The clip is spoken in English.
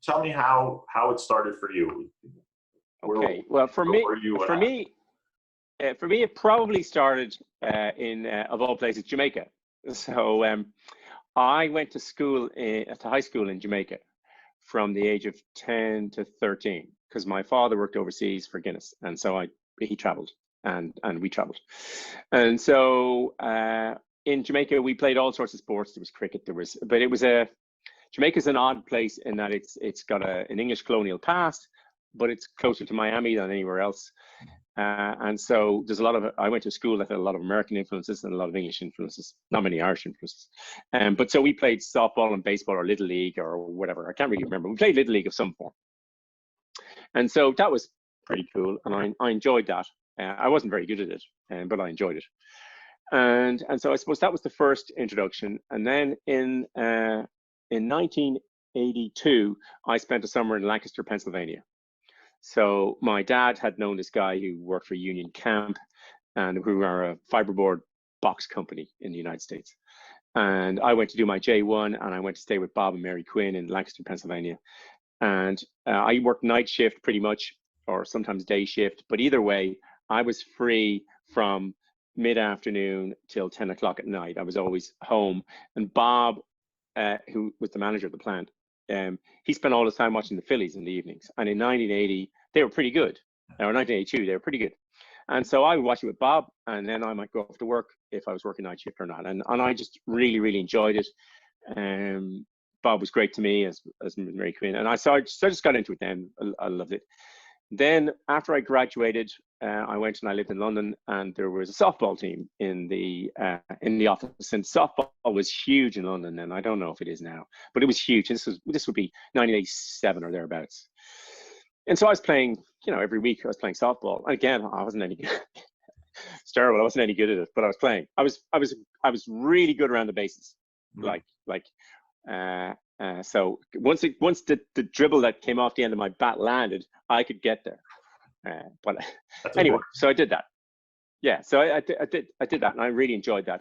tell me how it started for you. Okay. Well, for me, it probably started in of all places, Jamaica. So I went to school to high school in Jamaica from the age of 10 to 13 because my father worked overseas for Guinness, and so he traveled and we traveled, and so in Jamaica we played all sorts of sports. There was cricket, but it was Jamaica's an odd place in that it's got an English colonial past, but it's closer to Miami than anywhere else. And so there's I went to school that had a lot of American influences and a lot of English influences, not many Irish influences. But so we played softball and baseball or Little League or whatever. I can't really remember. We played Little League of some form. And so that was pretty cool. And I enjoyed that. I wasn't very good at it, but I enjoyed it. And so I suppose that was the first introduction. And then in 1982, I spent a summer in Lancaster, Pennsylvania. So my dad had known this guy who worked for Union Camp and who are a fiberboard box company in the United States. And I went to do my J1 and I went to stay with Bob and Mary Quinn in Lancaster, Pennsylvania. And I worked night shift pretty much, or sometimes day shift. But either way, I was free from mid-afternoon till 10 o'clock at night. I was always home. And Bob, who was the manager of the plant, he spent all his time watching the Phillies in the evenings. And in 1980, they were pretty good. Or 1982, they were pretty good. And so I would watch it with Bob, and then I might go off to work if I was working night shift or not. And I just really, really enjoyed it. Bob was great to me as Mary Quinn. And so I just got into it then. I loved it. Then after I graduated, I went and I lived in London, and there was a softball team in the office, and softball was huge in London, and I don't know if it is now, but it was huge. This would be 1987 or thereabouts. And so I was playing, every week I was playing softball. And again, I wasn't any good. It's terrible. I wasn't any good at it, but I was playing. I was really good around the bases, so once the dribble that came off the end of my bat landed, I could get there. But anyway, so I did that. Yeah, so I did that, and I really enjoyed that.